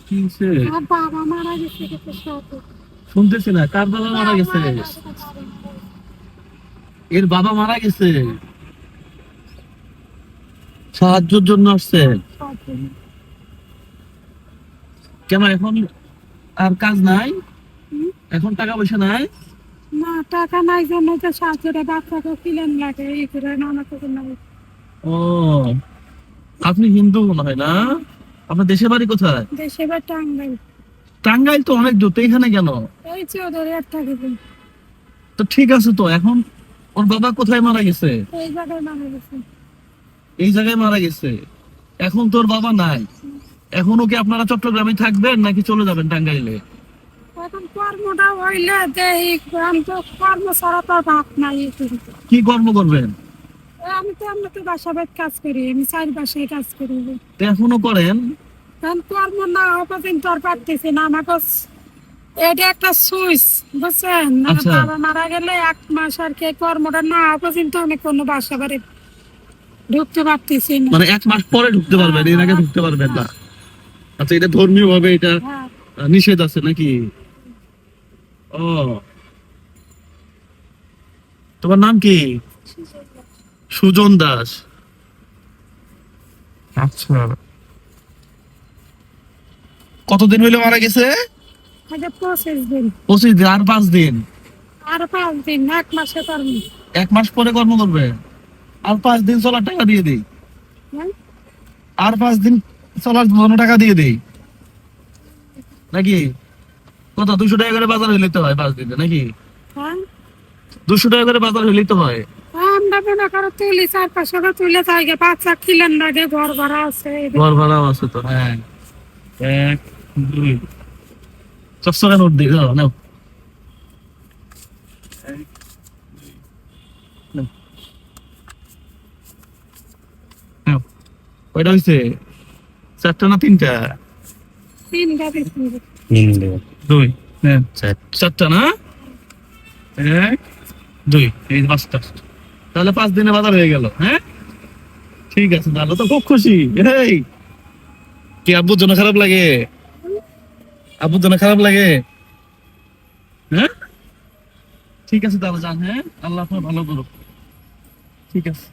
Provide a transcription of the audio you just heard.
কি হয়েছে? আর বাবা মারা গেছে কিছু সাথে। শুনতেছি না, কার বাবা মারা গেছে? এর বাবা মারা গেছে, সাহায্যের জন্য আসছে। কেন এখন আর কাজ নাই? এখন টাকা পয়সা নাই? না টাকা নাই জন্য তো সাহায্যটা বাচ্চাকে কিলেন লাগে এই করে নানা করে নাই। ও, আপনি হিন্দু মনে হয় না? আপনার দেশের বাড়ি কোথায়? দেশে বা টাঙ্গাইল। টাঙ্গাইল তো অনেক দূর, তো এখানে কেন? এই চৌধুরী একটা দিবেন তো ঠিক আছে, তো এখন ওর বাবা কোথায় মারা গেছে? এই জায়গায় মারা গেছে। এই জায়গায় মারা গেছে। এখন তোর বাবা নাই, এখন ওকে আপনারা চট্টগ্রামে থাকবেন নাকি চলে যাবেন টাঙ্গাইলে? এখন কর্মটা হইলে দেই, আমি তো কর্ম ছাড়া তো ভাত নাই এই করি। কি কর্ম করবেন? আমি তো আমরা তো বাসাবাদ কাজ করি, আমি চার বাসায় কাজ করি। তো এখনো করেন? এখন কর্ম না হওয়া পর্যন্ত আর পারতেছি না, আমাকে এটা একটা সুইচ বুঝছেন না, আচ্ছা। বাবা মারা গেলে 1 মাস আর কি কর্মটা না হওয়া পর্যন্ত আমি কোনো বাসা বাড়ি ঢুকতে পারতেছি না। মানে 1 মাস পরে ঢুকতে পারবেন, এর আগে ঢুকতে পারবেন না? আচ্ছা, এটা ধর্মীয় ভাবে এটা হ্যাঁ নিষেধ আছে নাকি? ও, তোমার নাম কি? সুজন দাস। আচ্ছা, কতদিন হইলো মারা গেছে? আগে 25 দিন। 25 দিন? আর 5 দিন? আর 5 দিন, 1 মাসে কর্ম। 1 মাস পরে কর্ম করবে? আর 5 দিন চলার টাকা দিয়ে দিই। হ্যাঁ? আর 5 দিন চলার জন্য টাকা দিয়ে দিই নাকি? কত, 200 টাকা করে বাজার হইলে তো হয় 5 দিনে নাকি? হ্যাঁ? 200 টাকা করে বাজার হইলেই তো হয়। আমরা মনে করো তুলি 4-5 টাকা তুলে যাই গে, বাচ্চা খিলেন লাগে, ঘর ভাড়া আছে। ঘর ভাড়াও আছে তো, হ্যাঁ। 1, 2, 400 টাকা নোট দিই, দাও নাও। নাও, নাও। কয়টা হয়েছে? 4টা না 3টা? 3টা দিচ্ছি। 2, হ্যাঁ 4টা না? 1, 2, এই 5টা। তাহলে 5 দিনে বাজার হয়ে গেল। হ্যাঁ, ঠিক আছে, তাহলে তো খুব খুশি। এই, কি আব্বুর জন্য খারাপ লাগে? আব্বুর জন্য খারাপ লাগে? হ্যাঁ, ঠিক আছে তাহলে যান। হ্যাঁ, আল্লাহ আপনার ভালো করুক। ঠিক আছে।